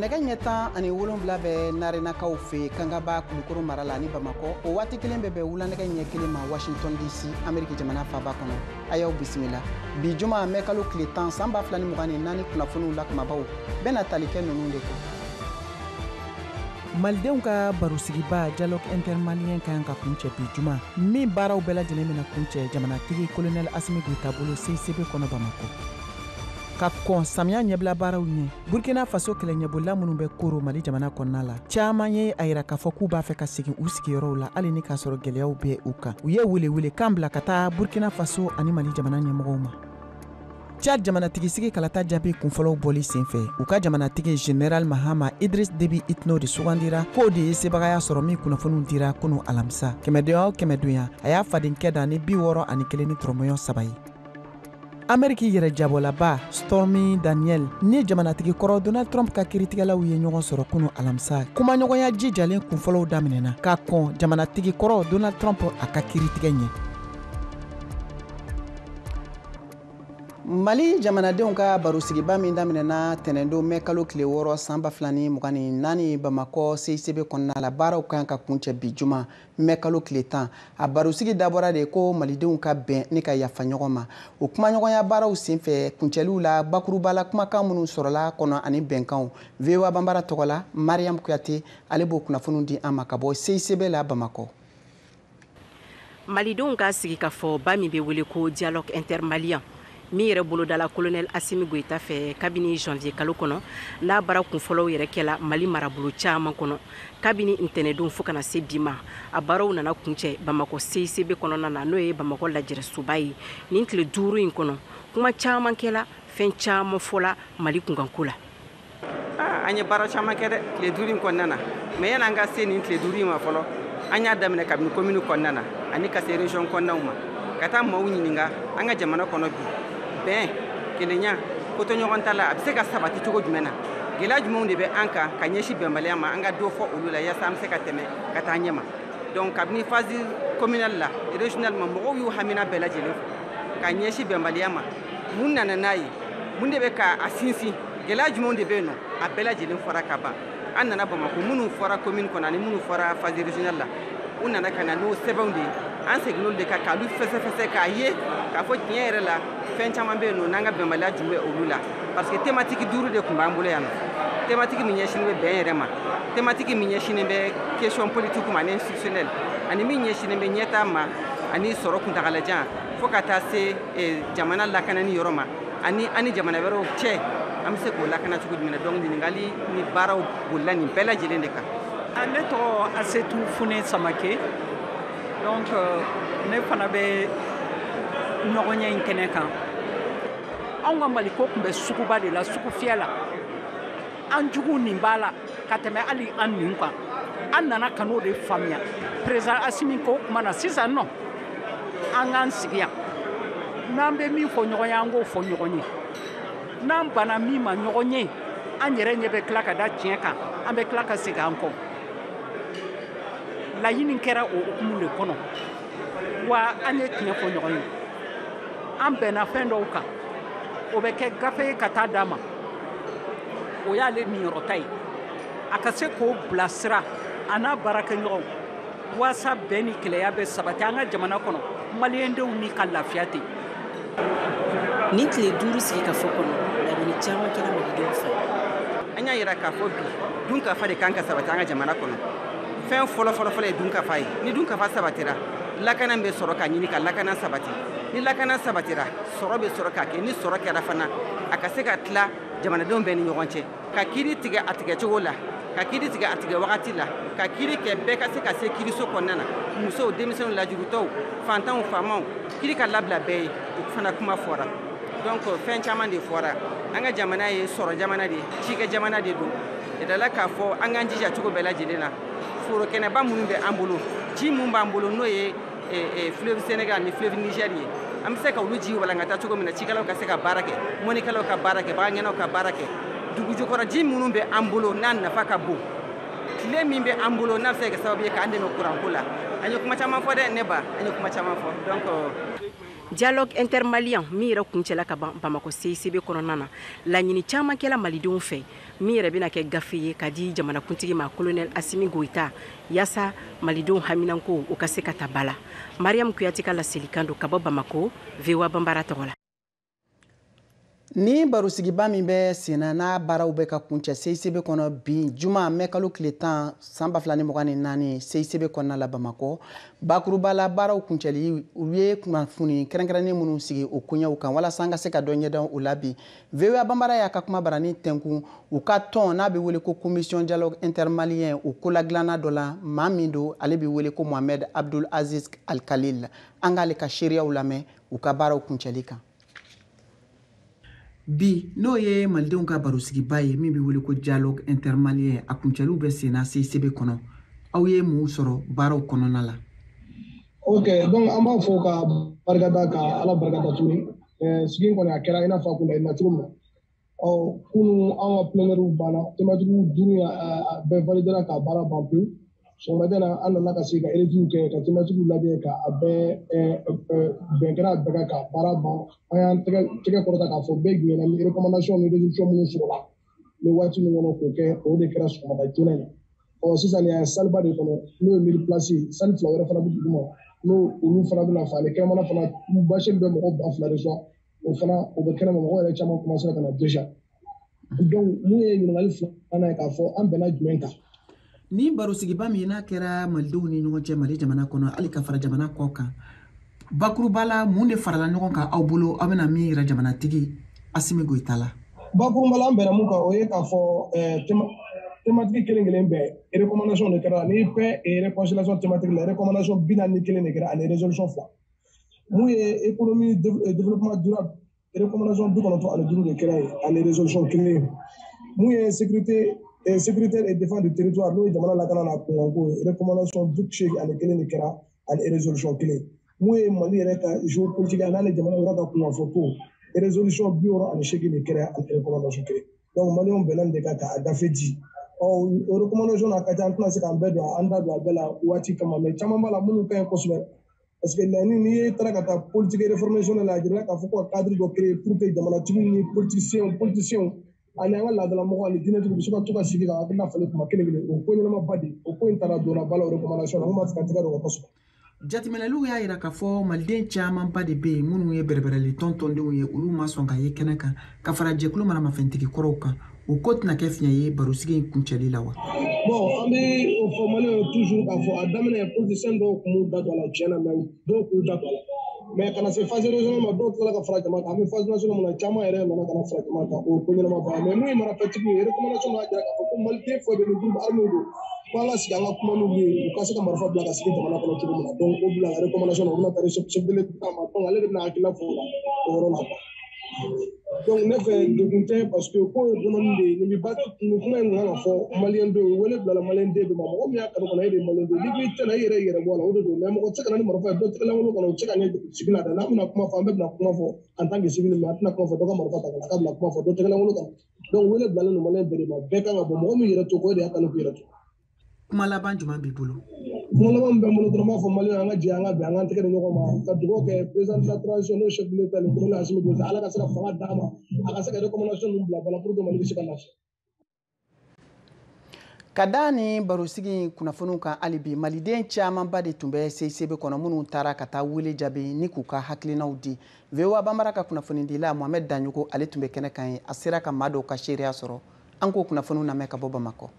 nɛgɛ ɲɛ 17 bɛ narenakaw fɛ Kangaba Kulukoro mara la ni Bamakɔ o waati kelen bɛ wulanɛgɛ ɲɛ 1 ma Washington DC Amérique jamana faaba kɔnɔ a y'aw bisimila bi juma mɛ kalo tile 10 san 2024 kunnafoniw la kumabaw bɛna tali kɛ ninnu de kɔ. Malidenw ka barosigiba dialogue intermalien kan ka kuncɛ bi juma min baaraw bɛɛ lajɛlen bɛna kuncɛ jamanatigi colonel Assimi Goïta bolo CICB kɔnɔ Bamakɔ. Ka kɔn samiya ɲɛbila baaraw ɲɛ Burkina Faso kɛlɛ ɲɛbɔla minnu bɛ koro Mali jamana kɔnɔna la caman ye a yira k'a fɔ k'u b'a fɛ ka segin u sigiyɔrɔw la hali ni k'a sɔrɔ gɛlɛyaw bɛ u kan. U ye wele kan bila ka taa Burkina Faso ani Mali jamana ɲɛmɔgɔw ma. Tchad jamanatigisi kalata jaabi kunfɔlɔw bɔli senfɛ u ka jamanatigi General Mahama Idriss Déby Itno de sugandira k'o de ye sebagaya sɔrɔ min kunnafoniw dira kunu alamisa kɛmɛdonya a y'a fadenkɛ da ni 61.3 ye. Amérique yɛrɛ jabɔlaba Stormy Daniel ni jamanatigi kɔrɔ Donald Trump ka kiritigɛlaw ye ɲɔgɔn sɔrɔ kunu alamisa kumaɲɔgɔnya jijalen kunfɔlɔw daminɛna ka kɔn jamanatigi kɔrɔ Donald Trump a ka kiritigɛ ɲɛ. Mali jamanadenw ka barosigiba min daminɛna tɛnɛndon mɛ kalo tile 6 san 2024 Bamakɔ CICB kɔnɔna la baaraw kan ka kuncɛ bi juma mɛ kalo tile 10 a barosigi dabɔra de ko malidenw ka bɛn ni ka yafa ɲɔgɔn ma o kumaɲɔgɔnya baaraw senfɛ kuncɛliw la bakurubala kumakan minnu sɔrɔla kɔnɔ ani bɛnkanw VOA Banbara tɔgɔ la Mariam Kuyate ale b'o kunnafoniw di an ma ka bɔ CICB la Bamakɔ. Malidenw ka sigi ka fɔ ba min bɛ wele ko dialogue intermalien min yɛrɛ bolodala colonel Assimi Goïta fɛ kabini janvier kalo kɔnɔ n'a bara kunfɔlɔw yɛrɛ kɛla Mali marabolo caman kɔnɔ kabini ntɛnɛdon fo kana se bi ma a baaraw nana kuncɛ Bamakɔ CICB kɔnɔna na n'o ye Bamakɔ lajɛrɛsoba ye nin tile 5 in kɔnɔ kuma caman kɛla fɛn caman fɔla Mali kunkanko la. An ye baara caman kɛ dɛ tile 5 in kɔnɔna na mais yan'an ka se nin tile 5 in ma fɔlɔ an y'a daminɛ kabini commune kɔnɔna na ani ka se région kɔnɔnaw ma ka taa maaw ɲininka an ka jamana kɔnɔ bi bɛn kelenya koto ɲɔgɔn ta la a bɛ se ka sabati cogo jumɛn na gɛlɛya jumɛnw de bɛ an kan ka ɲɛsin bɛnbaliya ma an ka dɔ fɔ olu la yaasa an bɛ se ka tɛmɛ ka taa ɲɛma donc kabini phase communale la régionale ma mɔgɔw y'u hamina bɛɛ lajɛlen fɔ ka ɲɛsin bɛnbaliya ma mun nana n'a ye mun de bɛ ka a sinsin gɛlɛya jumɛnw de bɛ yen nɔ a bɛɛ lajɛlen fɔra ka ban an nana Bamakɔ minnu fɔra commune kɔnɔ ani minnu fɔra phase régionale la u nana ka na n'o sɛbɛnw de ye an seginn'olu de kan k'olu fɛsɛfɛsɛ k'a ye k'a fɔ tiɲɛ yɛrɛ la fɛn caman bɛ yen nɔ n'an ka bɛnbaliya jun bɛ olu la parce que thématique 5 de tun b'an bolo yan nɔ thématique min ɲɛsinnen bɛ bɛn yɛrɛ ma thématique min ɲɛsinnen bɛ question politique ma ani institutionnelle ani min ɲɛsinnen bɛ ɲɛtaa ma ani sɔrɔ kuntagalajan fo ka taa se jamana lakanani yɔrɔ ma ani jamana wɛrɛw cɛ an bɛ se k'o lakana cogo jumɛn na donc ɲininkali ni baaraw bolila nin bɛɛ lajɛlen de kan. Ne tɔgɔ Asetu Fune Samake donc ne fana bɛ ɲɔgɔnye in kɛnɛ kan anw ka Maliko tun bɛ suguba de la sugu fiyɛ la an jugu nin b'a la ka tɛmɛ hali an nin kan an nana ka n'o de faamuya président Assimi ko kuma na sisan nɔ an k'an sigi yan n'an bɛ min fɔ ɲɔgɔn ye an k'o fɔ ɲɔgɔn ye n'an banna min ma ɲɔgɔn ye an yɛrɛ ɲɛ bɛ tila ka da tiɲɛ kan an bɛ tila ka segin an kɔ laɲini kɛra o hukumu de kɔnɔ wa an ye tiɲɛ fɔ ɲɔgɔn ye an bɛnna fɛn dɔw kan o bɛ kɛ gafe ye ka taa d'a ma o y'ale niyɔrɔta ye a ka se k'o bilasira a n'a baarakɛɲɔgɔnw waasa bɛn ni kɛlɛya bɛ sabati an ka jamana kɔnɔ maliyɛndenw ni ka lafiya ten. Nin tile 5 sigi ka fɔ kɔnɔ laɲini caman kɛra malidenw fɛ. An y'a yira k'a fɔ bi dunkafa de kan ka sabati an ka jamana kɔnɔ fɛn fɔlɔ ye dunkafa ye ni dunkafa sabatira lakana bɛ sɔrɔ ka ɲini ka lakana sabati ni lakana sabatira sɔrɔ bɛ sɔrɔ ka kɛ ni sɔrɔ kɛra fana a ka se ka tila jamanadenw bɛɛ ni ɲɔgɔn cɛ ka kiiri tigɛ a tigɛ cogo la ka kiiri tigɛ a tigɛ wagati la ka kiiri kɛ bɛɛ ka se ka se kiiriso kɔnɔna na musow denmisɛnw lajurutɔw fantanw faamaw kiiri ka labila bɛɛ ye o fana kuma fɔra donc fɛn caman de fɔra an ka jamana ye sɔrɔ jamana de cikɛ jamana de don yɛrɛla k'a fɔ an k'an jija cogo bɛɛ lajɛlen na foro kɛnɛba minnu bɛ an bolo ji mun b'an bolo n'o ye fleuve Sénégal ni fleuve Niger ye an bɛ se ka olu ji walankata cogo min na cikɛlaw ka se ka baara kɛ mɔnikɛlaw ka baara kɛ bagangɛnnaw ka baara kɛ dugujukɔrɔ ji minnu bɛ an bolo n'a nafa ka bon tile min bɛ an bolo n'a bɛ se ka kɛ sababu ye k'an dɛmɛ kuranko la an ye kuma caman fɔ dɛ ne ba an ye kuma caman fɔ donc dialogue intermalien min yɛrɛ kuncɛla ka ban Bamako CICB kɔnɔna na laɲini caman kɛla malidenw fɛ min yɛrɛ bɛna kɛ gafe ye ka di jamanakuntigi ma colonel Assimi Goïta yaasa malidenw haminanko u ka se ka ta ba la. Mariam Kuyate ka laselikan don ka bɔ Bamako, VOA Bambara tɔgɔ la. Ni barosigiba min bɛ senna n'a baaraw bɛ ka kuncɛ CICB kɔnɔ bi juma mɛ kalo tile 10 san 2024 CICB kɔnɔna la Bamakɔ bakuruba la baaraw kuncɛli u ye kunnafoni kɛrɛnkɛrɛnnen minnu sigi o koɲɛw kan walasa an ka se ka dɔ ɲɛdɔn o la bi VOA Bambara y'a ka kuma barani tɛnkun u ka tɔn n'a bɛ wele ko commission dialogue intermalien o koladilanna dɔ la maa min don ale bɛ wele ko Mohamed Abdul Aziz Al Khalil an k'ale ka seereyaw lamɛn u ka baaraw kuncɛli kan. Bi n'o ye malidenw ka barosigiba ye min bɛ wele ko dialogue intermalien a kuncɛliw bɛ senna CICB kɔnɔ aw ye mun sɔrɔ baaraw kɔnɔna la. Ok, donc an b'a fɔ ka barikada ka ala barikada tuguni sigi kɔni a kɛra i n'a fɔ a kun laɲinina cogo min na kunu an ka plénière banna thématique 5 bɛɛ validera ka baara ban pewu sɔgɔmada la an nana ka se ka étude kɛ ka thématique lajɛ ka a bɛɛ bɛn kɛra a bɛɛ ka baara ban an y'an tɛgɛ kɔrɔta k'a fɔ bɛɛ jumɛnna ni recommandation ni résolution minnu sɔrɔla ni waati min kɔnɔ k'o kɛ o de kɛra sɔgɔmada joona in sisan nin ye saliba de kɔnɔ n'o ye mille place sali fila wɛrɛ fana bɛ dugu ma n'o olu fana bɛna fɔ ale kɛnɛmana fana basi bɛ mɔgɔ 2000 de sɔrɔ o fana o bɛ kɛnɛma mɔgɔ yɛrɛ caman commencé ka na déjà donc mun ye ɲininkali filanan ye k'a fɔ an bɛnna jumɛn kan. Ni barosigiba min n'a kɛra malidenw ni ɲɔgɔn cɛ Mali jamana kɔnɔ hali ka fara jamana kɔ kan bakuruba la mun de farala ɲɔgɔn kan aw bolo aw bɛna min yira jamanatigi Assimi Goïta la. Bakuruba la an bɛnna mun kan o ye k'a fɔ thématique kelen-kelen bɛɛ recommandation de kɛra ni paix et réconciliation thématique la recommandation 41 de kɛra ani résolution 2 mun ye économie développement durable recommandation 95 de kɛra ani résolution 1 mun ye sécurité et défense du territoire n'o ye jamana lakana na kunkanko recommandation 8 ani 1 de kɛra ani résolution 1 mun ye Mali yɛrɛ ka géopolitique a n'ale jamana yɛrɛ ka kunkanfo ko résolution 68 de kɛra ani recommandation 1 donc Maliens bɛnna de ka a gafe di o recommandation a ka ca an tɛna se k'an bɛɛ don an da don a bɛɛ la waati kama mais caman b'a la minnu ka ɲi kosɛbɛ parce que n'i ye taara ka taa politique réformation la a jirala k'a fɔ ko cadre dɔ créer pour que jamanatigiw ni politiciens ani an ka laadalamɔgɔ ani diinɛtigiw bɛ se ka to ka sigi ka hakilina falen kuma kelen-kelen o ko ɲɛnamaba de o ko in taara donna ba la o recommandation na an b'a fɛ ka tɛgɛ don o kosɛbɛ. Jateminɛliw y'a yira k'a fɔ maliden camanba de bɛ yen minnu ye bɛrɛbɛrɛli tɔntɔndenw ye olu ma sɔn ka ye kɛnɛ kan ka fara jɛkulu maramafɛntigi kɔrɔw kan o ko tɛna kɛ fiɲɛ ye barosigi in kuncɛli la wa. Bon an bɛ o fɔ Maliens toujours k'a fɔ a daminɛ politicien dɔw tun b'u da don a la tiɲɛ na mais dɔw k'u da don a la mais kana se phase régionale ma dɔw tilala ka fara jama kan an bɛ phase nationale mun na caman yɛrɛ nana ka na fara jama kan o ko ɲɛnamaba mais mun ye marafɛntigiw ye recommandation y'a jira k'a fɔ ko maliden fɛn bɛ ni groupe armé don ko an ka sigi an ka kuma n'u ye u ka se ka marifa bila ka sigi jamana kɔnɔ cogo min na donc o bila recommandation na u bɛna taa chef de l'État ma donc ale de bɛna hakilina fɔ o la o yɔrɔ la donc ne fɛ degun tɛ parce que ko ye dɔnni de ye nin bɛ nin kuma in kan ka fɔ Malien dɔw ye wele bilala Malien den bɛɛ ma mɔgɔ min y'a kanu kɔnɔ e de ye Malien den n'i ko i tɛna i yɛrɛ bɔ a la o de don mais mɔgɔ tɛ se ka na ni marifa ye dɔ tɛgɛlankolon kɔnɔ o tɛ se ka ɲɛ sigi la dɛ n'a bɛna kuma fɔ an bɛɛ bɛna kuma fɔ en tant que civil mais a tɛna kuma fɔ dɔ ka marifa ta ka k'a bɛna kuma fɔ dɔ tɛgɛlankolon kan donc wele bilalen don Malien bɛɛ de ma bɛɛ kan ka bɔ mɔgɔ min yɛrɛ to ko e de y'a kanu k'i yɛrɛ to. Kuma laban jumɛn b'i bolo. Kuma laban min bɛ n bolo dɔrɔn n b'a fɔ Maliens an ka jɛ an ka bɛn an k'an tɛgɛ di ɲɔgɔn ma ka dugawu kɛ président de la transition n'o chef de l'État le colonel Assimi Goïta ala ka se ka fanga d'a ma a ka se ka recommandation ninnu bila bala pour que Mali bɛ se ka lafiya. Ka da ni barosigi kunnafoniw kan hali bi maliden camanba de tun bɛ CICB kɔnɔ minnu taara ka taa wele jaabi ni k'u ka hakilinaw di VOA Bambara ka kunnafonidila Mohamed Danyogo ale tun bɛ kɛnɛ kan ye a sera ka maa dɔw ka seereya sɔrɔ an k'o kunnafoniw lamɛn ka bɔ Bamakɔ.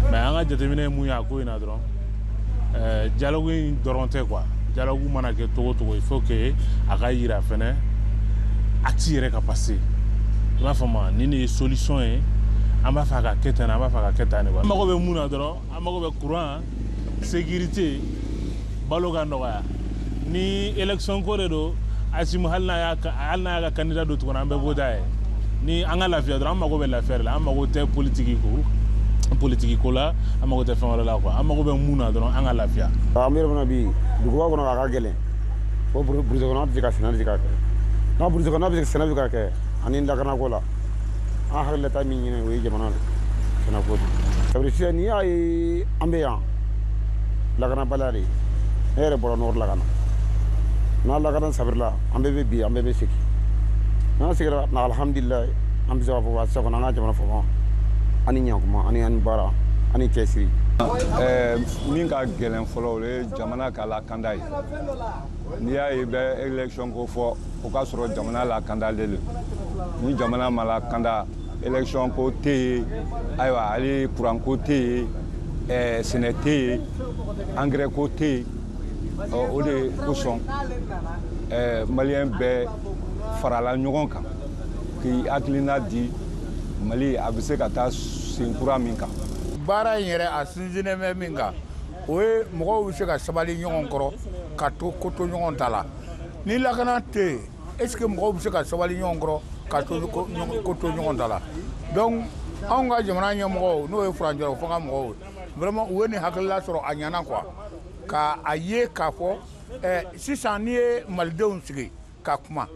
Mais an ka jateminɛ ye mun ye a ko in na dɔrɔn dialogue in dɔrɔn tɛ quoi dialogue mana kɛ togo togo il faut que a ka yira fɛnɛ acte yɛrɛ ka passer i b'a faamu ni nin ye solution ye an b'a fɛ a ka kɛ tan an b'a fɛ a ka kɛ tan de quoi an mago bɛ mun na dɔrɔn an mago bɛ courant sécurité balo ka nɔgɔya ni élection ko de don Assimi hali n'a y'a ka candidat don tuguni an bɛ voter a ye ni an ka lafiya dɔrɔn an mago bɛ lafiya de la an mago tɛ politique ko la an mago tɛ fɛn wɛrɛ la quoi an mago bɛ mun na dɔrɔn an ka lafiya. an bɛ yɔrɔ min na bi duguba kɔnɔ a ka gɛlɛn fo burusi kɔnɔ bɛ se ka sɛnɛ bɛ se ka kɛ n'a burusi kɔnɔ bɛ se sɛnɛ bɛ ka kɛ ani lakanako la an hakililata min ɲini o ye jamana sɛnɛko de saburi sisan n'i y'a ye an bɛ yan lakanabaliya de ne yɛrɛ bɔra nɔrɔ lakana n'a lakaran sabrila an bɛɛ bɛ bi an bɛɛ bɛ sigi n'an sigira na alhamdulillah an bɛ se k'a fɔ ko a sisan kɔni an ka jamana fama ani ɲankuma ani baara ani cɛsiri. min ka gɛlɛn fɔlɔ o ye jamana ka lakanda ye n'i y'a ye bɛ élection ko fɔ o ka sɔrɔ jamana lakandalen don ni jamana ma lakanda élection ko tɛ yen ayiwa hali courant ko tɛ yen sɛnɛ tɛ yen engrais ko tɛ yen o de kosɔn maliyɛn bɛɛ farala ɲɔgɔn kan k'i hakilina di Mali a bɛ se ka taa sen kura min kan. Baara in yɛrɛ a sinsinnen bɛ min kan o ye mɔgɔw bɛ se ka sabali ɲɔgɔn kɔrɔ ka to ko to ɲɔgɔn ta la ni lakana tɛ yen est ce que mɔgɔw bɛ se ka sabali ɲɔgɔn kɔrɔ ka to ko to ɲɔgɔn ta la donc anw ka jamana ɲɛmɔgɔw n'o ye furanjɔrɔ fo ka mɔgɔw vraiment u ye nin hakilila sɔrɔ a ɲɛna quoi ka a ye k'a fɔ sisan n'i ye malidenw sigi ka kuma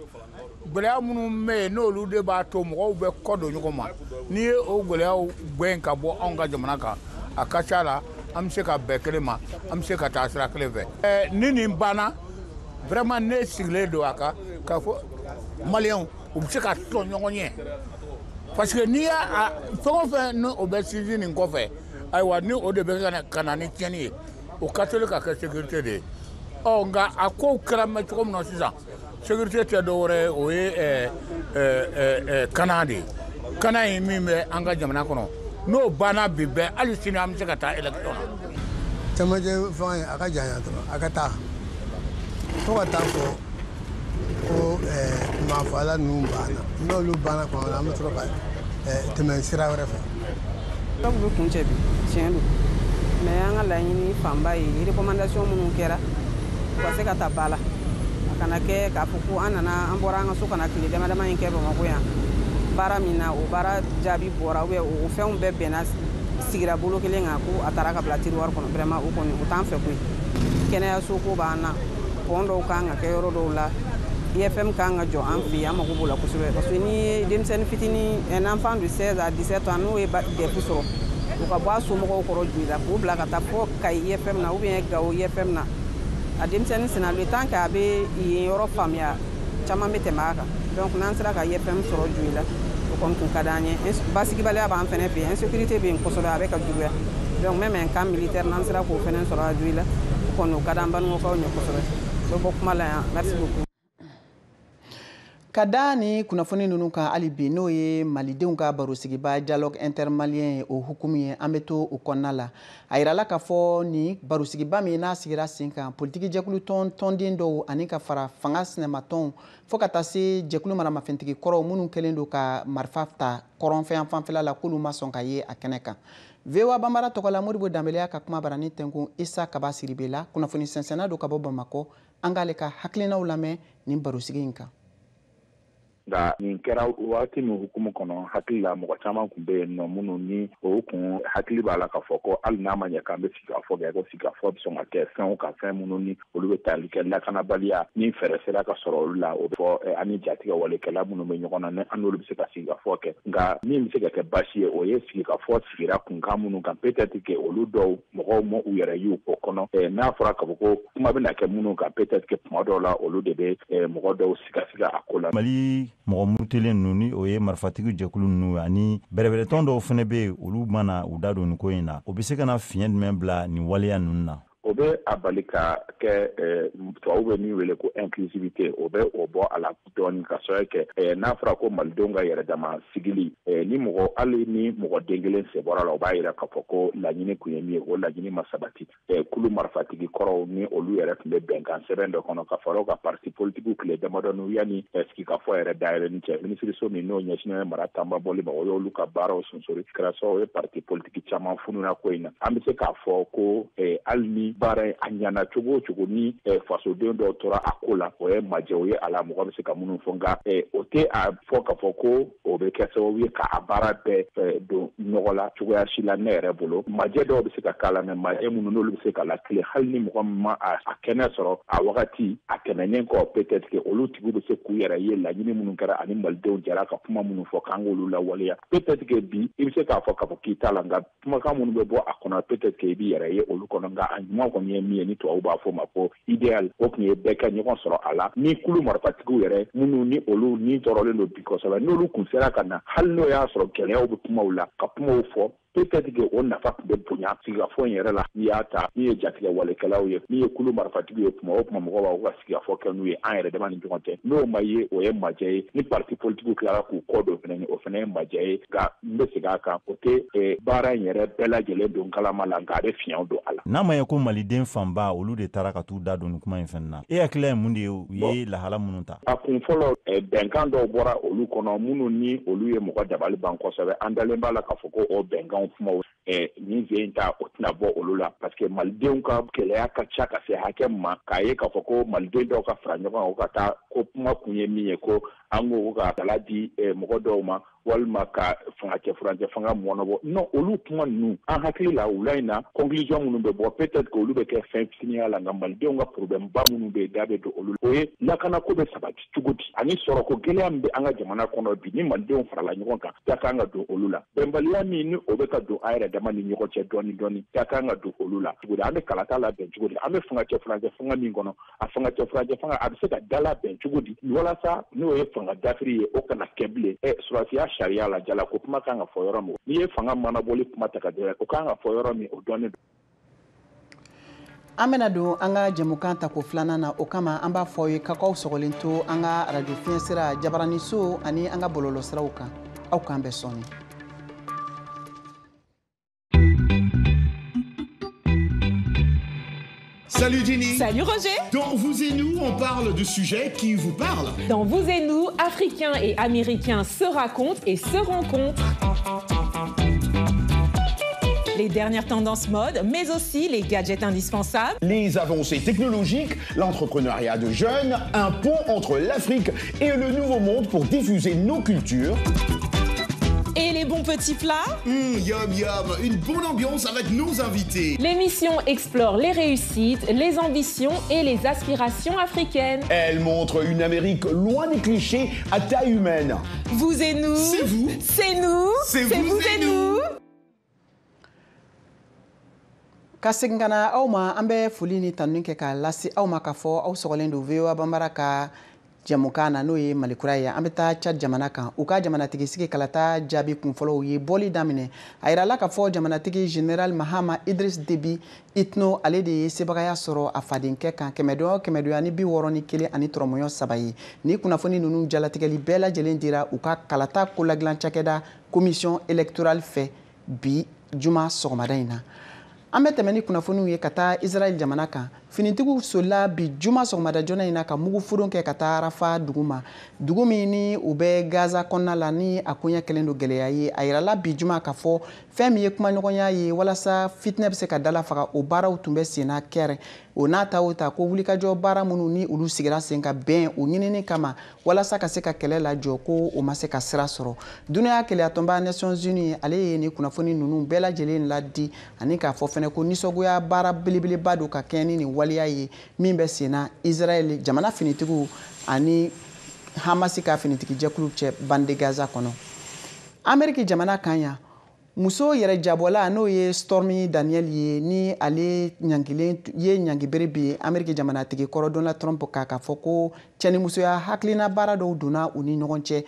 gɛlɛya minnu bɛ yen n'olu de b'a to mɔgɔw bɛ kɔ don ɲɔgɔn ma n'i ye o gɛlɛyaw gɛn ka bɔ anw ka jamana kan a ka ca la an bɛ se ka bɛn kelen ma an bɛ se ka taa sira kelen fɛ ni nin banna vraiment ne sigilen don a kan k'a fɔ maliyɛnw u bɛ se ka tɔn ɲɔgɔn ye parce que n'i y'a fɛn o fɛn ni o bɛ sinsin nin kɔfɛ ayiwa ni o de bɛ ka na ni tiɲɛni ye o ka teli ka kɛ sécurité de ye nka a kow kɛra mɛ cogo min na sisan sécurité tɛ dɔ wɛrɛ o ye kana de ye kana in min bɛ an ka jamana kɔnɔ n'o banna bi bɛɛ hali sini an bɛ se ka taa élection na. cɛmancɛ fɛn ye a ka janya dɔrɔn a ka taa fo ka taa fɔ ko maafala ninnu banna n'olu banna tuma min na an bɛ sɔrɔ ka tɛmɛ sira wɛrɛ fɛ. dɔw bɛ kun cɛ bi tiɲɛ don mais an ka laɲini fanba ye recommandation minnu kɛra u ka se ka ta ba la a kana kɛ k'a fɔ ko an bɔra an ka so kana tile dama dama in kɛ Bamakɔ yan baara min na o baara jaabi bɔra o fɛnw bɛɛ bɛnna sigira bolo kelen kan ko a taara ka bila tiroir kɔnɔ vraiment o kɔni o t'an fɛ koyi kɛnɛyaso ko b'an na pont dɔw kan ka kɛ yɔrɔ dɔw la IFM kan ka jɔ an fɛ yen an mago b'o la kosɛbɛ parce que ni ye denmisɛnnin fitinin un enfant de 16 à 17 ans n'o ye DEF sɔrɔ u ka bɔ a somɔgɔw kɔrɔ joli la k'o bila ka taa fɔ Kayi IFM na ou bien Gao IFM na a denmisɛnnin sina le temps que a bɛ yen yɔrɔ faamuya caman bɛ tɛmɛ a kan donc n'an sera ka IFM sɔrɔ joli la o kɔni tun ka d'an ye basigibaliya b'an fɛnɛ fɛ yen insécurité bɛ yen kosɛbɛ a bɛ ka juguya donc même un camp militaire n'an sera k'o fɛnɛ sɔrɔ a joli la o kɔni o ka d'an balimakɛw ɲɛ kosɛbɛ dɔ bɔ kuma la yan merci beaucoup. Ka da ni kunnafoni ninnu kan hali bi n'o ye malidenw ka barosigiba dialogue intermalien ye o hukumu ye an bɛ to o kɔnɔna la a yirala k'a fɔ ni barosigiba min n'a sigira sen kan politiki jɛkulu tɔnden dɔw ani ka fara fanga sinɛmatɔnw fo ka taa se jɛkulu maramafɛntigi kɔrɔw minnu kɛlen don ka marifa ta kɔrɔnfɛn fanfɛla la k'olu ma sɔn ka ye a kɛnɛ kan VOA Banbara tɔgɔla Modibo Danbɛlɛya ka kuma barani tɛnkun Isa Kaba Siribe la kunnafoni sɛnsɛnna don ka bɔ Bamakɔ an k'ale ka hakilinaw lamɛn nin barosigi in kan. Nka nin kɛra waati min hukumu kɔnɔ hakili la mɔgɔ caman tun bɛ yen nɔ minnu ni o kun hakili b'a la k'a fɔ ko hali n'a ma ɲɛ k'an bɛ sigikafɔ kɛ ko sigikafɔ bɛ sɔn ka kɛ fɛnw ka fɛn minnu ni olu bɛ tali kɛ lakanabaliya ni fɛɛrɛ sera ka sɔrɔ olu la o bɛ fɔ ani jatigɛ walekɛla minnu bɛ ɲɔgɔn na ni an n'olu bɛ se ka sigikafɔ kɛ nka min bɛ se ka kɛ baasi ye o ye sigikafɔ sigira kunkan minnu kan peut-être que olu dɔw mɔgɔw ma u yɛrɛ y'u o kɔnɔ n'a fɔra k'a fɔ ko kuma bɛ na kɛ minnu kan peut-être que tuma dɔw la olu de bɛ mɔgɔ dɔw sigasiga a ko la. Mali mɔgɔ murutelen ninnu ni o ye marifatigi jɛkulu ninnu ani bɛrɛbɛrɛtɔn dɔw fana bɛ yen olu mana u da don nin ko in na o bɛ se ka na fiɲɛ jumɛn bila nin waleya ninnu na. O bɛ a bali ka kɛ tubabu bɛ min wele ko inclusivité o bɛ o bɔ a la dɔɔnin ka sɔrɔ kɛ n'a fɔra ko malidenw ka yɛrɛdama sigili ni mɔgɔ hali ni mɔgɔ den kelen sen bɔra la o b'a yira k'a fɔ ko laɲini kun ye min ye o laɲini ma sabati kulu marifatigi kɔrɔw ni olu yɛrɛ tun bɛ bɛnkan sɛbɛn dɔ kɔnɔ ka fara ka parti politigiw tile damadɔni yanni sigikafɔ yɛrɛ dayɛlɛ ni cɛ minisiriso min n'o ɲɛsinnen mara tanba bɔli ma o y'olu ka baaraw sonsori kɛra sɔrɔ o ye parti politiki caman fununa ko in na an bɛ se k'a fɔ ko hali ni baara a ɲana cogo o cogo ni fasoden dɔw tora a ko la o ye majɛw ye a la mɔgɔ bɛ se ka minnu fɔ nka o tɛ a fɔ k'a fɔ ko o bɛ kɛ sababu ye k'a baara bɛɛ don ɲɔgɔn la cogoya si la ne yɛrɛ bolo majɛ dɔw bɛ se ka k'a la mɛ majɛ minnu n'olu bɛ se ka lakile hali ni mɔgɔ min ma a kɛnɛ sɔrɔ a wagati a tɛmɛnen kɔ peut-être que olu tigiw bɛ se k'u yɛrɛ ye laɲini minnu kɛra ani malidenw jɛra ka kuma minnu fɔ k'an k'olu lawaleya peut-être que bi i bɛ se k'a fɔ k'i t'a la nka kumakan minnu bɛ bɔ a kɔnɔ peut-être que i b'i yɛrɛ ye olu kɔnɔ nka a ɲuman kɔni ye min ye ni tubabu b'a fɔ ma ko idéal o tun ye bɛɛ kɛ ɲɔgɔn sɔrɔ a la ni kulu marifatigiw yɛrɛ minnu ni olu ni tɔɔrɔlen don bi kosɛbɛ n'olu kun sera ka na hali n'o y'a sɔrɔ gɛlɛyaw bɛ kumaw la ka kumaw fɔ peut-être que o nafa tun bɛ bonya sigikafɔ in yɛrɛ la n'i y'a ta n'i ye jatigɛ walekɛlaw ye n'i ye kulu marifatigi ye kuma o kuma mɔgɔw b'a ka sigikafɔ kɛ n'u ye an yɛrɛ dama ni ɲɔgɔn cɛ n'o ma ye o ye majɛ ye ni parti politigiw tilara k'u kɔ don fɛnɛ o fɛnɛ ye majɛ ye nka n bɛ segin a kan o tɛ baara in yɛrɛ bɛɛ lajɛlen don kalama la nka a bɛ fiɲɛw don a la. n'a ma ye ko maliden fanba olu de taara ka t'u da don kuma in fɛnɛ na e hakili ye mun de ye u ye lahala minnu ta. a kun fɔlɔ bɛnkan dɔw bɔra olu kɔnɔ minnu ni olu ye mɔgɔ dabali ban kosɛbɛ an dalen b'a la k'a fɔ ko o bɛnkanw kumaw nin sen in ta o tɛna bɔ olu la parce que malidenw ka gɛlɛya ka ca ka se hakɛ ma k'a ye k'a fɔ ko maliden dɔw ka fara ɲɔgɔn kan o ka taa ko kuma kun ye min ye ko an ko ka dala di mɔgɔ dɔw ma walima ka fangacɛ furancɛ fanga mɔnɔbɔ non olu kuma ninnu an hakili la wula in na conclusion minnu bɛ bɔ peut-être que olu bɛ kɛ fɛn fitiniya la nka malidenw ka problème ba minnu bɛ da bɛ don olu la o ye lakanako bɛ sabati cogo di ani sɔrɔko gɛlɛya min bɛ an ka jamana kɔnɔ bi ni malidenw farala ɲɔgɔn kan da kan ka don olu la bɛnbaliya min ni o bɛ ka don an yɛrɛ dama ni ɲɔgɔn cɛ dɔɔni dɔɔni da kan ka don olu la cogo di an bɛ kalata labɛn cogo di an bɛ fangacɛ furancɛ fanga min kɔnɔ a fangacɛ furancɛ fanga a bɛ se ka da labɛn cogo di walasa n'o ye fanga dafiri ye o kana kɛ bilen surasiya sariya la jala ko kuma kan ka fɔ yɔrɔ min n'i ye fanga manabɔli kuma ta ka dɛrɛ o kan ka fɔ yɔrɔ min o dɔɔni don. an bena don an ka jɛmukan ta ko filanan na o kama an b'a fɔ ye k'aw sɔgɔlen to an ka radio fiɲɛ sira jabarani so ani an ka bɔlɔlɔ siraw kan aw k'an bɛɛ sɔni. Salut Jenny. Salut Roger. Dans Vous et Nous, on parle de sujets qui vous parlent. Dans Vous et Nous, Africains et Américains se racontent et se rencontrent. Les dernières tendances mode, mais aussi les gadgets indispensables. Les avancées technologiques, l'entrepreneuriat de jeunes, un pont entre l'Afrique et le Nouveau Monde pour diffuser nos cultures. Et les bons petits plats. Yum yum, une bonne ambiance avec nos invités. L'émission explore les réussites, les ambitions et les aspirations africaines. Elle montre une Amérique loin des clichés à taille humaine. Vous et nous. C'est vous. C'est nous. C'est vous et nous. ka segin ka na aw ma an bɛ foli ni tanuni kɛ k'a lase aw ma k'a fɔ aw sɔgɔlen don VOA Banbara ka jɛmukan na n'o ye malikura ye an bɛ taa Cad jamana kan u ka jamanatigi sigi kalata jaabi kunfɔlɔw ye bɔli daminɛ a yirala k'a fɔ jamanatigi General Mahama Idris Deby Itno ale de ye sebagaya sɔrɔ a fadenkɛ kan 161 ani tɔrɔmɔɲɔ 3 ye ni kunnafoni ninnu jalatigɛli bɛɛ lajɛlen dira u ka kalata koladilan cakɛda commission électorale fɛ bi juma sɔgɔmada in na an bɛ tɛmɛ ni kunnafoniw ye ka taa Israel jamana kan finitigiw solila bi juma sɔgɔmada joona in na ka mugufuron kɛ ka taa Rafa dugu ma dugu min ni u bɛ Gaza kɔnɔna la ni a koɲɛ kɛlen don gɛlɛya ye a yirala bi juma k'a fɔ fɛn min ye kumaɲɔgɔnya ye walasa fitinɛ bɛ se ka dalafaga o baaraw tun bɛ sen na kɛrɛ o n'a ta o ta ko wulikajɔ baara minnu ni olu sigira sen ka bɛn o ɲinini kama walasa ka se ka kɛlɛ lajɔ ko o ma se ka sira sɔrɔ duniya kɛlɛyatɔnba Nations Unies ale ye ni kunnafoni ninnu bɛɛ lajɛlen ladi ani k'a fɔ fɛnɛ ko nisɔngoya baara belebeleba don ka kɛ ni nin waliya ye min bɛ sen na Israel jamana finitigiw ani Hamasi ka finitigi jɛkulu cɛ bande Gaza kɔnɔ Ameriki jamana kan yan muso yɛrɛ jabɔla n'o ye Stormy Daniel ye ni ale ɲangibere bi Ameriki jamanatigi kɔrɔ Donald Trump k'a fɔ ko cɛnimusoya hakilina baara dɔw donna u ni ɲɔgɔn cɛ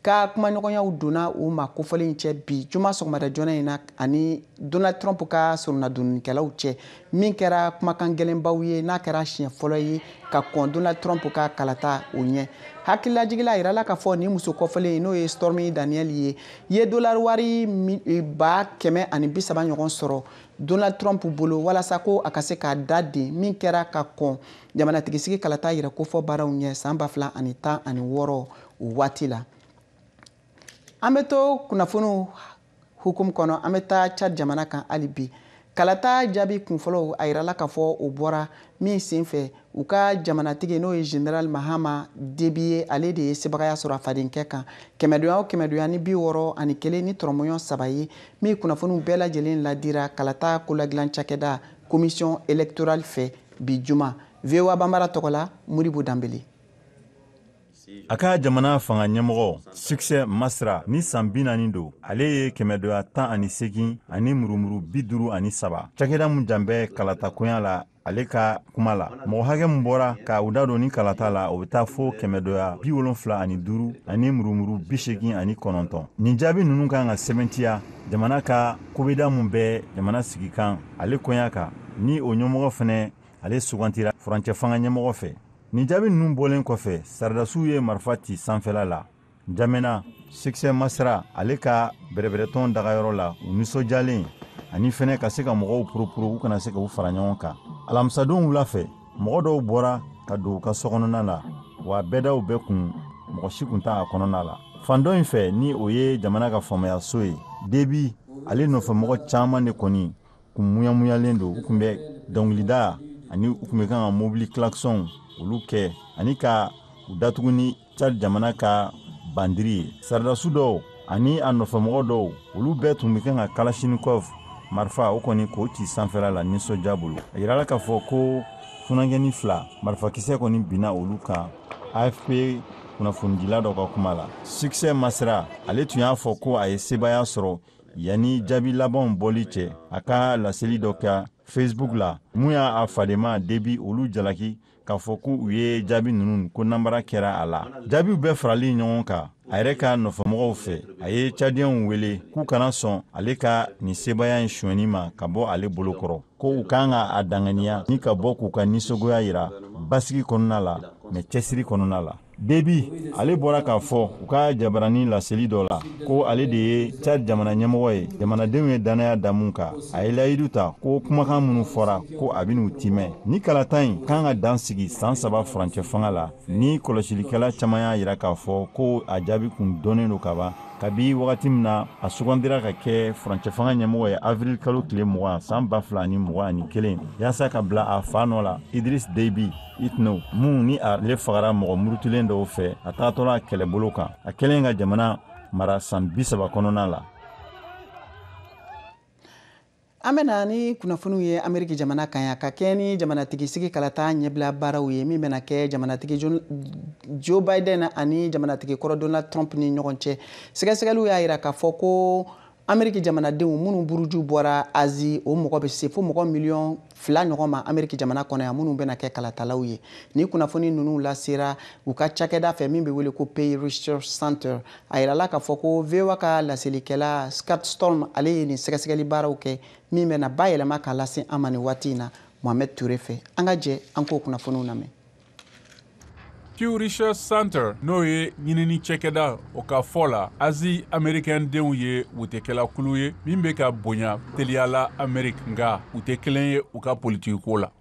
ka kumaɲɔgɔnyaw donna u ma kofɔlen cɛ bi juma sɔgɔmada joona in na ani Donald Trump ka surunadonnikɛlaw cɛ min kɛra kumakan gɛlɛnbaw ye n'a kɛra siɲɛ fɔlɔ ye ka kɔn Donald Trump ka kalata o ɲɛ hakililajigila yirala k'a fɔ ni muso kɔfɔlen n'o ye Stormy Daniel ye dollar wari 130 ɲɔgɔn sɔrɔ Donald Trump bolo walasa ko a ka se k'a da den min kɛra ka kɔn jamanatigisi kalata yɛrɛ kofɔ baaraw ɲɛ san 2016 o waati la an bɛ to kunnafoniw hukumu kɔnɔ an bɛ taa Cad jamana kan hali bi kalata jaabi kunfɔlɔw a yirala k'a fɔ o bɔra min senfɛ u ka jamanatigi n'o ye General Mahama Deby ye ale de ye sebagaya sɔrɔ a fadenkɛ kan 161 ni tɔrɔmɔɲɔ 3 ye min kunnafoniw bɛɛ lajɛlen ladira kalata koladilan cakɛda commission électorale fɛ bi juma VOA Banbara tɔgɔ la Moribo Danbele. a ka jamana fanga ɲɛmɔgɔ Succès Masra ni san 40 don ale ye 118 ani murumuru 53 cakɛda mun janbɛ kalatakoya la ale ka kuma la mɔgɔ hakɛ mun bɔra ka u da don ni kalata la o bɛ taa fo 175 ani murumuru 89 nin jaabi ninnu kan ka sɛbɛntiya jamana ka kobida mun bɛ jamana sigi kan ale koya kan ni o ɲɛmɔgɔ fɛnɛ ale sugantira furancɛ fanga ɲɛmɔgɔ fɛ nin jaabi ninnu bɔlen kɔfɛ saradasiw ye marifa ci sanfɛla la N'Djamena Succès Masra ale ka bɛrɛbɛrɛtɔn dagayɔrɔ la u nisɔndiyalen ani fɛnɛ ka se ka mɔgɔw poroporo u kana se ka u fara ɲɔgɔn kan alamisadon wula fɛ mɔgɔ dɔw bɔra ka don u ka sokɔnɔna la wa bɛɛdaw bɛɛ kun mɔgɔ si kun t'a kɔnɔna la fan dɔ in fɛ ni o ye jamana ka faamayaso ye Debi ale nɔfɛmɔgɔ caman de kɔni kun muyamuyalen don u kun bɛ dɔnkilida ani u kun bɛ kan ka mobili klaxon olu kɛ ani ka u datugu ni Tchad jamana ka bandiri ye saradasiw dɔw ani a nɔfɛmɔgɔ dɔw olu bɛɛ tun bɛ kan ka Kalashnikov marifa o kɔni k'o ci sanfɛla la nisɔndiya bolo a yirala k'a fɔ ko funankɛni 2 marifakisɛ kɔni binna olu kan AFP kunnafonidila dɔ ka kuma la Succès Masra ale tun y'a fɔ ko a ye sebaya sɔrɔ yanni jaabi labanw bɔli cɛ a ka laseli dɔ kɛ Facebook la mun y'a fadema Debi olu jalaki k'a fɔ ko u ye jaabi ninnu ko nanbara kɛra a la jaabiw bɛɛ farali ɲɔgɔn kan a yɛrɛ ka nɔfɛmɔgɔw fɛ a ye Tchadiens wele k'u kana sɔn ale ka nin sebaya in suɲɛni ma ka bɔ ale bolokɔrɔ ko u kan ka a danganiya ni ka bɔ k'u ka nisɔngoya yira basigi kɔnɔna la mɛ cɛsiri kɔnɔna la Debi ale bɔra k'a fɔ u ka jabarani laseli dɔ la ko ale de ye Tchad jamana ɲɛmɔgɔ ye jamanadenw ye danaya da mun kan a ye layidu ta ko kumakan minnu fɔra ko a bɛn'u timɛ ni kalata in kan ka dan sigi san 3 furancɛ fanga la ni kɔlɔsilikɛla caman y'a yira k'a fɔ ko a jaabi kun dɔnnen don kaban kabi wagati min na a sugandira ka kɛ furancɛ fanga ɲɛmɔgɔ ye avril kalo tile 20 san 2021 yaasa ka bila a fa nɔ la Idriss Déby Itno mun ni ale fagara mɔgɔ murutulen dɔw fɛ a taatɔla kɛlɛbolo kan a kɛlen ka jamana mara san 30 kɔnɔna la. An bɛna ni kunnafoniw ye Ameriki jamana kan ya ka kɛ ni jamanatigi sigi kalata ɲɛbila baaraw ye min bɛna kɛ jamanatigi Joe Biden ani jamanatigi kɔrɔ Donald Trump ni ɲɔgɔn cɛ sɛgɛsɛgɛliw y'a yira k'a fɔ ko Ameriki jamanadenw minnu buruju bɔra Azi o mɔgɔ bɛ se fo mɔgɔ miliyɔn 2 ɲɔgɔn ma Ameriki jamana kɔnɔ yan minnu bɛna kɛ kalatalaw ye ni kunnafoni ninnu lasera u ka cakɛda fɛ min bɛ wele ko Pew Research Center a yirala k'a fɔ ko VOA ka laselikɛla Scott Storm ale ye nin sɛgɛsɛgɛli baaraw kɛ min bɛna bayɛlɛma k'a lase an ma nin waati in na Mohamed Touré fɛ an ka jɛ an k'o kunnafoniw lamɛn. Pew Research Center n'o ye ɲinini cɛkɛda o ka fɔ la Azi Americain denw ye u tɛ kɛla kulu ye min bɛ ka bonya teliyala Amerik nka u tɛ kelen ye u ka politiki ko la.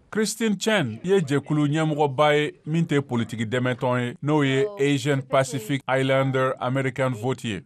Christine Chen ye jɛkulu ɲɛmɔgɔba ye min tɛ politiki dɛmɛtɔn ye n'o ye Asian Pacific Islander American Vote ye.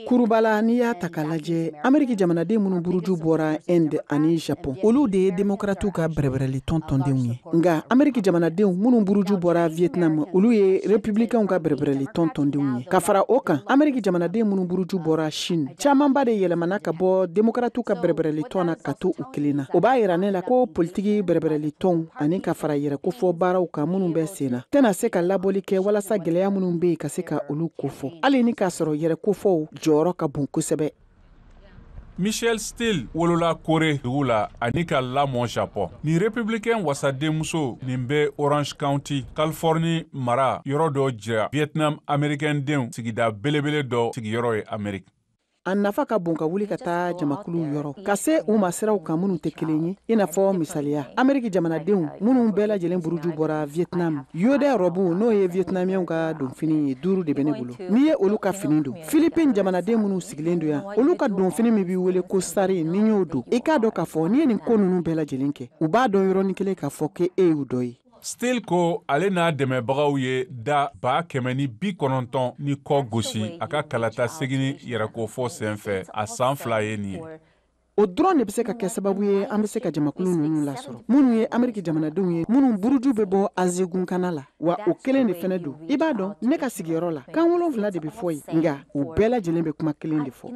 Kurubala n'i y'a ta k'a lajɛ Ameriki jamanaden minnu buruju bɔra Inde ani Japon olu de ye demokratiw ka bɛrɛbɛrɛli tɔntɔndenw ye nka Ameriki jamanadenw minnu buruju bɔra Vietnam olu ye républicains ka bɛrɛbɛrɛli tɔntɔndenw ye ka fara o kan Ameriki jamanaden minnu buruju bɔra Chine camanba de yɛlɛmana ka bɔ demokratiw ka bɛrɛbɛrɛli tɔn na ka to u kelen na o b'a yira ne la ko politiki bɛrɛbɛrɛli tɔn ani ka fara yɛrɛ kofɔ baaraw kan minnu bɛ sen na tɛna se ka labɔli kɛ walasa gɛlɛya minnu bɛ yen ka se ka olu kofɔ hali ni k'a sɔrɔ yɛrɛ kofɔ jɔyɔrɔ ka bon kosɛbɛ. Michel Steele wolola Kore dugu la ani ka lamɔ Japon. Ni républicain wasadenmuso nin bɛ Orange County, Californie mara yɔrɔ dɔ jira Vietnam Americain denw sigida belebele dɔ sigiyɔrɔ ye Amerique. A nafa ka bon ka wuli ka taa jamakulu yɔrɔ ka se u ma siraw kan minnu tɛ kelen ye i n'a fɔ misaliya Ameriki jamanadenw minnu bɛɛ lajɛlen buruju bɔra Vietnam yode robu n'o ye Vietnamiens ka donfini ye 5 de bɛ ne bolo n'i ye olu ka fini don Philippines jamanaden minnu sigilen don yan olu ka donfini min b'i wele ko sari ni y'o don i k'a dɔn k'a fɔ n'i ye nin ko ninnu bɛɛ lajɛlen kɛ u b'a dɔn yɔrɔnin kelen k'a fɔ ke e y'u dɔ ye. Still ko ale n'a dɛmɛbagaw ye da 190 ni kɔ gosi a ka kalata segini yɛrɛkofɔ senfɛ a san 2 ye nin ye. o dɔrɔn de bɛ se ka kɛ sababu ye an bɛ se ka jamakulu ninnu lasɔrɔ minnu ye Ameriki jamanadenw ye minnu buruju bɛ bɔ Asie gunkana la wa o kelen de fɛnɛ don i b'a dɔn ne ka sigiyɔrɔ la kan 7 de bɛ fɔ yen nka u bɛɛ lajɛlen bɛ kuma kelen de fɔ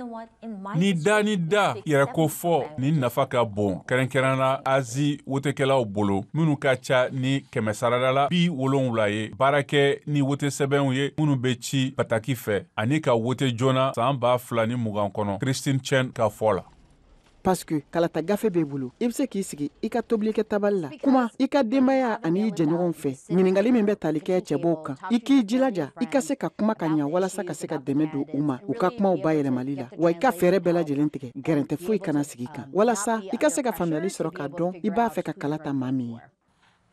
ni da yɛrɛ ko fɔ ni nafa ka bon kɛrɛnkɛrɛnna Asie wotekɛlaw bolo minnu ka ca ni 100 sarada la 70 ye baara kɛ ni wote sɛbɛnw ye minnu bɛ ci pataki fɛ ani ka wote joona san 2020 kɔnɔ Christine Chen ka fɔ la. Parce que kalata gafe b'e bolo i bɛ se k'i sigi i ka tobili kɛ tabali la kuma i ka denbaya ani i jɛɲɔgɔnw fɛ ɲininkali min bɛ tali kɛ cɛbɔw kan i k'i jilaja i ka se ka kuma ka ɲa walasa ka se ka dɛmɛ don u ma u ka kumaw bayɛlɛmali la wa i ka fɛɛrɛ bɛɛ lajɛlen tigɛ gɛrɛntɛ foyi kana sigi kan walasa i ka se ka faamuyali sɔrɔ k'a dɔn i b'a fɛ ka kala ta maa min ye.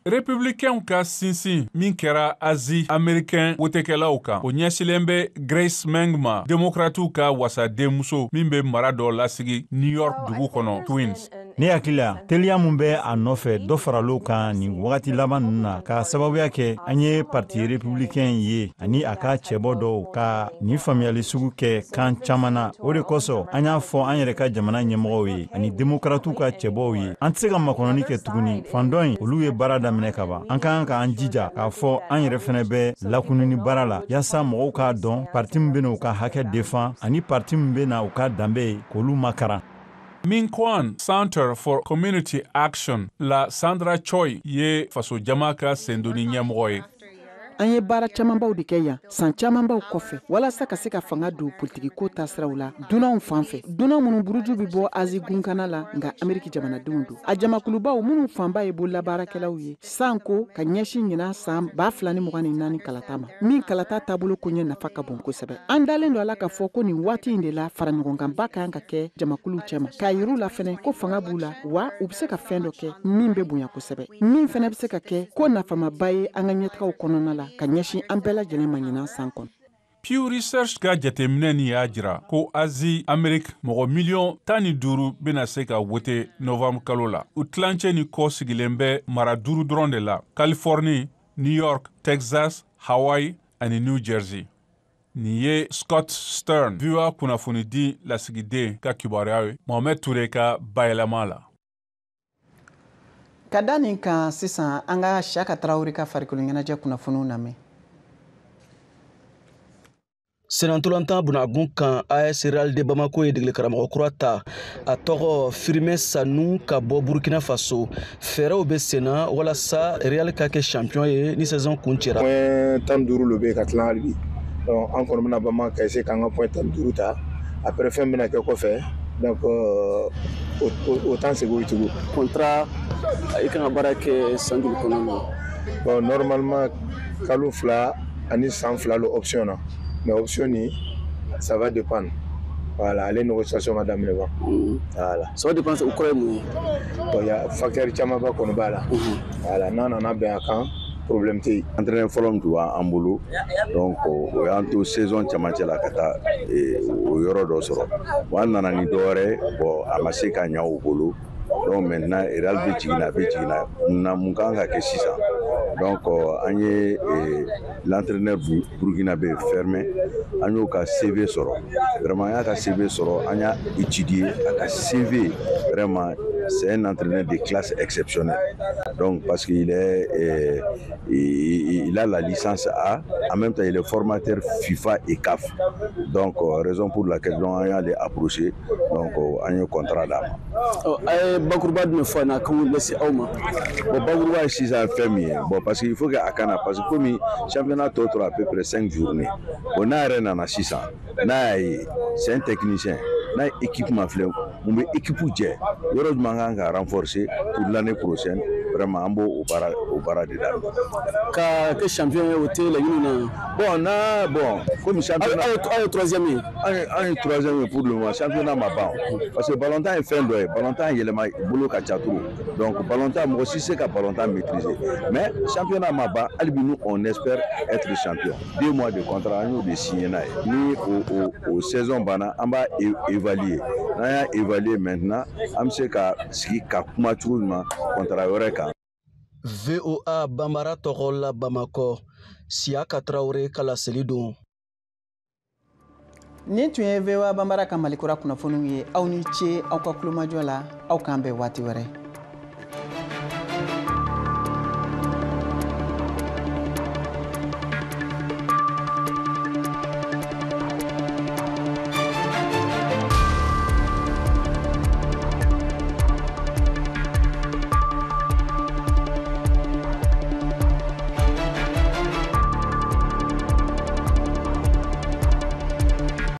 Républicains ka sinsin min kɛra Asie américain wotekɛlaw kan o ɲɛsilen bɛ Grace Meng ma démocrates ka wasaden muso min bɛ mara dɔ lasigi New York dugu kɔnɔ Queens. Ne hakili la teliya mun bɛ a nɔfɛ dɔ faralo kan nin wagati laban ninnu na ka sababuya kɛ an ye parti républicain ye ani a ka cɛbɔ dɔw ka nin faamuyali sugu kɛ kan caman na o de kosɔn an y'a fɔ an yɛrɛ ka jamana ɲɛmɔgɔw ye ani démocrates ka cɛbɔw ye an tɛ se ka makɔnɔni kɛ tuguni fandɔn in olu ye baara daminɛ ka ban an kan ka an jija k'a fɔ an yɛrɛ fɛnɛ bɛ lakununi baara la yaasa mɔgɔw k'a dɔn parti min bɛna u ka hakɛ defan ani parti min bɛna u ka danbe k'olu makaran. Min Kwan Center for Community Action la Sandra Choi ye faso jama ka sendoni ɲɛmɔgɔ ye. An ye baara camanbaw de kɛ yan san camanbaw kɔfɛ walasa ka se ka fanga don politiki ko taasiraw la dunanw fan fɛ dunan minnu buruju bɛ bɔ Asie gunkana la nka Ameriki jamanadenw don a jamakulubaw minnu fanba ye bololabaarakɛlaw ye sanko ka ɲɛsin ɲina san 2024 kalata ma min kalata taabolo koɲɛ nafa ka bon kosɛbɛ an dalen don a la ka fɔ ko nin waati in de la faraɲɔgɔnkanba kan ka kɛ jamakuluw cɛma k'a yir'u la fɛnɛ ko fanga b'u la wa u bɛ se ka fɛn dɔ kɛ min bɛ bonya kosɛbɛ min fɛnɛ bɛ se ka kɛ ko nafamaba ye an ka ɲɛtagaw kɔnɔna la ka ɲɛsin an bɛɛ lajɛlen ma ɲinan san kɔnɔ. Pew Research ka jateminɛ ni y'a jira ko Asie Amérique mɔgɔ 15 bɛna se ka wote novembre kalo la. U tilancɛ ni kɔ sigilen bɛ mara 5 dɔrɔn de la: Californie, New York, Texas, Hawaii ani New Jersey. Nin ye Scott Stern, VOA kunnafonidi lasigiden ka kibaruya ye Mohamed Touré ka bayɛlɛma la. Ka da nin kan sisan an ka Siyaka Tarawele ka farikolo ɲɛnajɛ kunnafoniw lamɛn. Senantolantan Bunagun kan AS Real de Bamako ye degeli karamɔgɔ kura ta a tɔgɔ Firmin Sanu ka bɔ Burkina Faso. Fɛɛrɛw bɛ sen na walasa Real ka kɛ champion ye ni saison kun cɛra. Point 15 lo bɛ ka tila hali bi. Donc an kɔni bɛna Bama ka essayer k'an ka point 15 ta après fɛn bɛna kɛ kɔfɛ. Donc autant segin o cogo. Contrat i kan ka baara kɛ san joli kɔnɔ na? Bon normalement kalo 2 ani san 2 lo option na. Mais option ni ça va dépendre. Voilà, les négociations madame le va. Voilà. Ça va dépendre au quoi nous. Bon il y a facteur chama ba kono bala. Voilà, non on a bien quand problème té. Entraîneur folom tu en bolo. Donc o y'an to saison chama la kata o yoro do soro. Wa nana ni dore bon a ma se ka nya o bolo. Donc maintenant Real be jigina na mun kan ka kɛ sisan. Donc an ye l'entraîneur burkinabé fermé an y'o ka CV sɔrɔ vraiment an y'a ka CV sɔrɔ an y'a étudié a ka CV vraiment c'est un entraîneur de classe exceptionnelle donc parce qu'il est il a la licence A en même temps il est formateur FIFA et CAF donc raison pour laquelle on y'a les approché donc an ye contrat d'a ma. A ye bakuruba jumɛn fɔ n'a kan lase aw ma. Bon bakuruba ye sisan fɛn min ye bon parce qu'il faut que a kana parce que comme championnat tɔ tora à peu près 5 journées bon n'a yɛrɛ nana sisan n'a y'a ye c'est un technicien n'a ye équipe ma filɛ mun bɛ équipe jɛ yɔrɔ jumɛn kan ka renforcer pour l'année prochaine vraiment an b'o baara de daminɛ. Ka kɛ champion ye o tɛ laɲini na. Bon comme championnat aw ye troisième ye. An ye troisième ye pour le moment championnat ma ban parce que ballontan ye fɛn dɔ ye ballontan yɛlɛma bolo ka ca trop donc ballontan mɔgɔ si se ka ballontan maîtriser mais championnat ma ban hali bi nous on espère être champion 2 mois de contrat an y'o de signé n'a ye ni o saison banna an b'a évaluer n'an y'a évaluer maintenant an bɛ se ka sigi ka kuma cogo ɲuman contrat wɛrɛ kan. VOA Bambara tɔgɔ la Bamako Siyaka Tarawele ka laseli don. Nin tun ye VOA Banbara ka Malikura kunnafoniw ye aw ni ce aw ka kulomajɔ la aw k'an bɛn waati wɛrɛ